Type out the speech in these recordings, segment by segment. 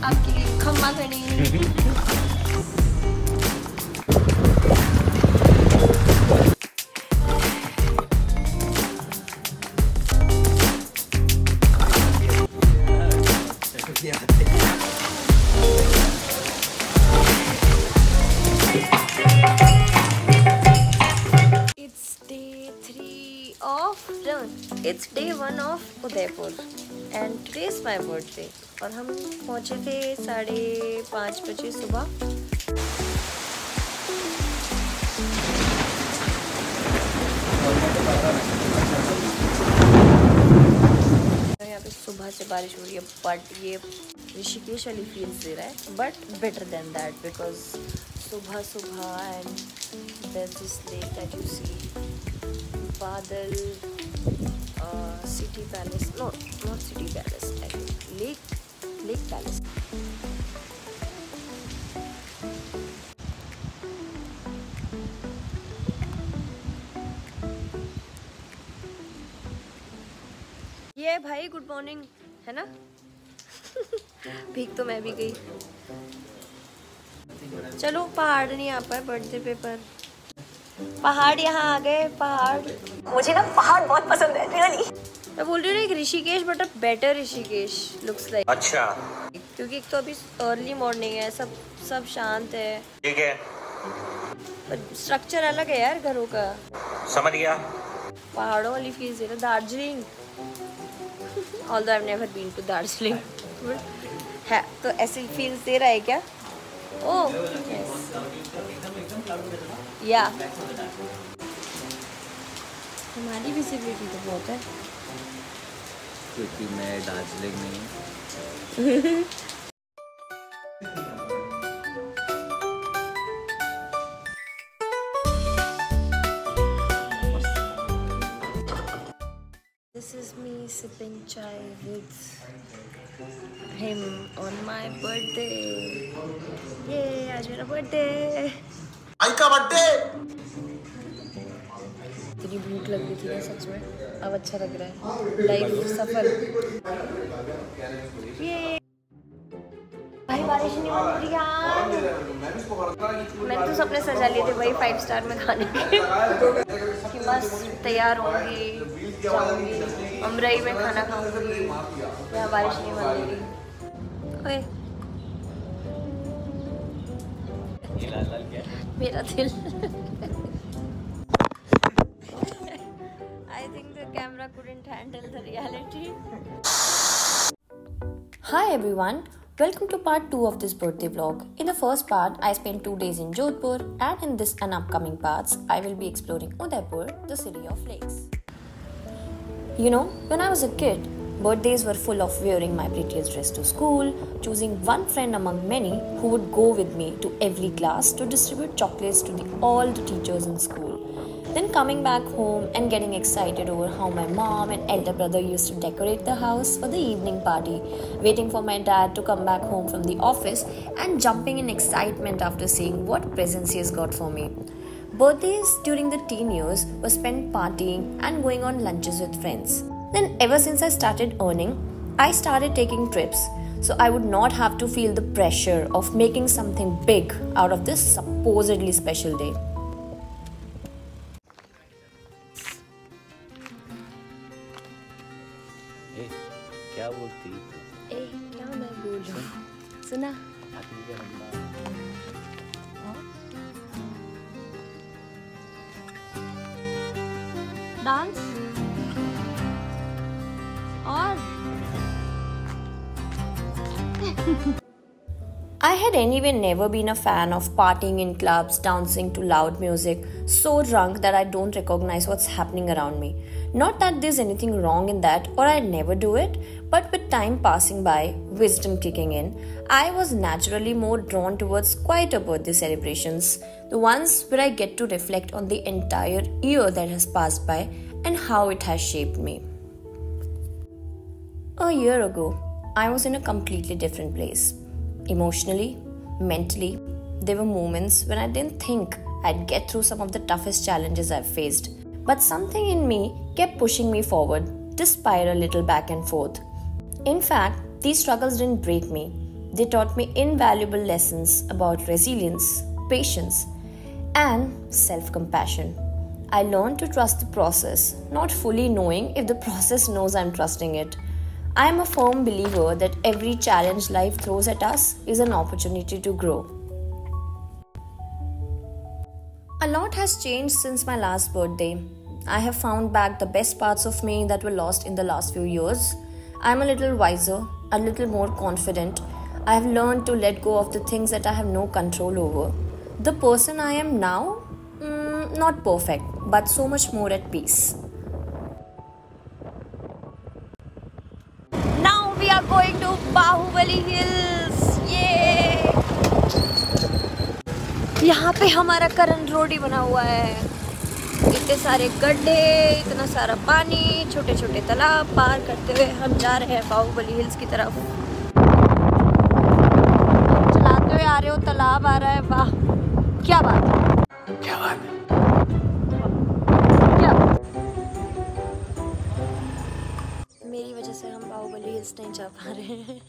आपके लिए खम्मा खड़ी। It's day 1 of Udaipur and today is my birthday और हम पहुँचे थे 5:30 बजे सुबह। यहाँ पे सुबह से बारिश हो रही है बट ये ऋषिकेश वाली फील्स दे रहा है but better than that because सुबह and there's this lake that you see, बादल, city palace, no, not city palace, actually lake palace. ये भाई गुड मॉर्निंग है ना। भीग तो मैं भी गई। चलो पहाड़ नहीं आ पाए बर्थडे पे पर पहाड़ यहाँ आ गए। पहाड़ मुझे ना पहाड़ बहुत पसंद है रियली। मैं बोल रही हूँ एक Rishikesh but a better Rishikesh looks like. अच्छा क्योंकि एक तो अभी अर्ली मॉर्निंग है, सब शांत है। ठीक है स्ट्रक्चर अलग है यार घरों का। समझ गया। पहाड़ों वाली फील दे रहा। Darjeeling although I've never been to Darjeeling है तो ऐसी फील दे रहा है क्या? ओह या हमारी विजिबिलिटी तो बहुत है क्योंकि मैं दार्जिलिंग में हूँ। This is me sipping chai with him on my birthday. ये आज मेरा बर्थडे। आई का बर्थडे। इतनी भूख लग रही थी ना सच में, अब अच्छा लग रहा है। लाइफ सफल। ये भाई बारिश नहीं हो रही यार। मैंने तो सपने सजा लिए थे भाई 5 स्टार में खाने के कि बस तैयार होंगी, जाऊंगी अमराई में खाना खाऊंगी, यहाँ बारिश नहीं बंदेगी। ओए मेरा दिल। I think the camera couldn't handle the reality. Hi everyone, welcome to part 2 of this birthday vlog. In the first part, I spent 2 days in Jodhpur and in this and upcoming parts, I will be exploring Udaipur, the city of lakes. You know, when I was a kid, birthdays were full of wearing my prettiest dress to school, choosing one friend among many who would go with me to every class to distribute chocolates to all the teachers in school. Then coming back home and getting excited over how my mom and elder brother used to decorate the house for the evening party, waiting for my dad to come back home from the office and jumping in excitement after seeing what presents he has got for me. Birthdays during the teen years were spent partying and going on lunches with friends. Then ever since I started earning, I started taking trips so I would not have to feel the pressure of making something big out of this supposedly special day. क्या बोलती? ए क्या मैं बोलूं? सुना? Dance और I had anyway never been a fan of partying in clubs, dancing to loud music, so drunk that I don't recognize what's happening around me. Not that there's anything wrong in that or I'd never do it, but with time passing by, wisdom kicking in, I was naturally more drawn towards quieter birthday celebrations, the ones where I get to reflect on the entire year that has passed by and how it has shaped me. A year ago, I was in a completely different place. Emotionally, mentally, there were moments when I didn't think I'd get through some of the toughest challenges I've faced. But something in me kept pushing me forward, despite a little back and forth. In fact, these struggles didn't break me. They taught me invaluable lessons about resilience, patience, and self-compassion. I learned to trust the process, not fully knowing if the process knows I'm trusting it. I am a firm believer that every challenge life throws at us is an opportunity to grow. A lot has changed since my last birthday. I have found back the best parts of me that were lost in the last few years. I am a little wiser, a little more confident. I have learned to let go of the things that I have no control over. The person I am now, not perfect, but so much more at peace. Now we are going to Bahubali hills. ये यहाँ पे हमारा करण रोडी बना हुआ है। इतने सारे गड्ढे, इतना सारा पानी, छोटे छोटे तालाब पार करते हुए हम जा रहे हैं बाहुबली हिल्स की तरफ। चलाते हुए आ रहे हो, तालाब आ रहा है। वाह, क्या बात है, क्या बात है। क्या मेरी वजह से हम बाहुबली हिल्स नहीं जा पा रहे हैं।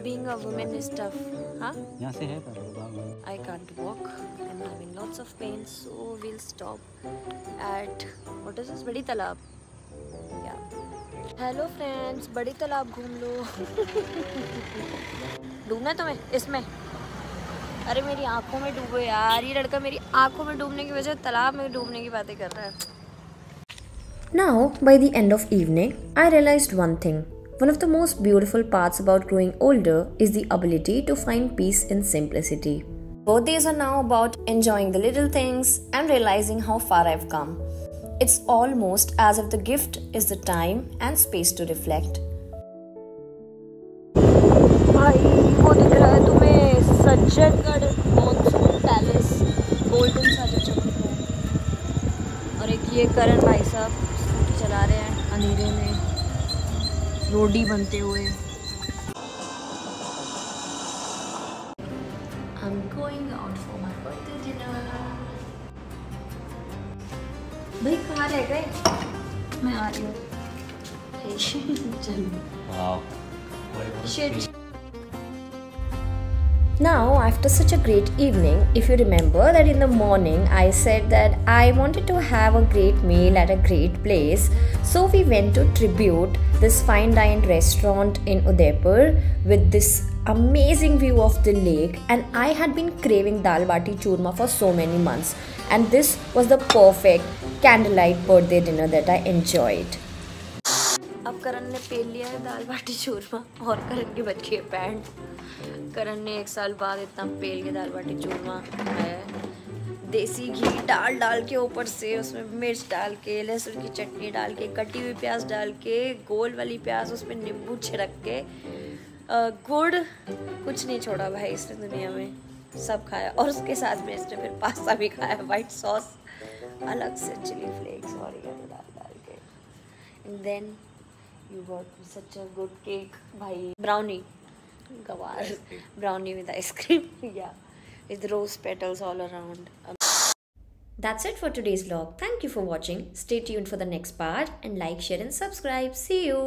Being a woman is tough, huh? यहाँ से है I can't walk. I'm having lots of pain, so we'll stop at what is this? बड़ी तालाब. Yeah. Hello friends, बड़ी तालाब घूम लो। डूबना है तुम्हें इसमें? अरे मेरी आंखों में डूबो यार। ये लड़का मेरी आंखों में डूबने की वजह तालाब में डूबने की बातें कर रहा है। Now, by the end of evening, I realized one thing. One of the most beautiful parts about growing older is the ability to find peace in simplicity. Birthdays are now about enjoying the little things and realizing how far I've come. It's almost as if the gift is the time and space to reflect. भाई वो दिख रहा है तुम्हें, Sajjangarh monsoon palace, golden सा जो चमक रहा है। और एक ये करण भाई साहब स्कूटी चला रहे हैं अंधेरे में, रोडी बनते हुए। I'm going out for my birthday dinner. भाई कहाँ रह गए? मैं आ रही हूँ। चलो। Wow. Shit. Now, after such a great evening, if you remember that in the morning I said that I wanted to have a great meal at a great place, so we went to Tribute, this fine dine restaurant in Udaipur with this amazing view of the lake, and I had been craving dal bati churma for so many months, and this was the perfect candlelight birthday dinner that I enjoyed. अब करण ने पेल लिया है दाल बाटी चूरमा और करण की बच्ची है pant. करण ने 1 साल बाद इतना पेल के दाल बाटी चूरमा है। देसी घी डाल डाल के ऊपर से उसमें मिर्च डाल के, लहसुन की चटनी डाल के, कटी हुई प्याज डाल के, गोल वाली प्याज उसमें नींबू छिड़क के, गुड़, कुछ नहीं छोड़ा भाई इसने दुनिया में, सब खाया। और उसके साथ में इसने फिर पास्ता भी खाया, वाइट सॉस अलग से, चिली फ्लेक्स और ये डाल के। And then you got such a good cake, bhai. Brownie, gawar. Brownie with ice cream. Yeah, with rose petals all around. That's it for today's vlog. Thank you for watching. Stay tuned for the next part and like, share and subscribe. See you.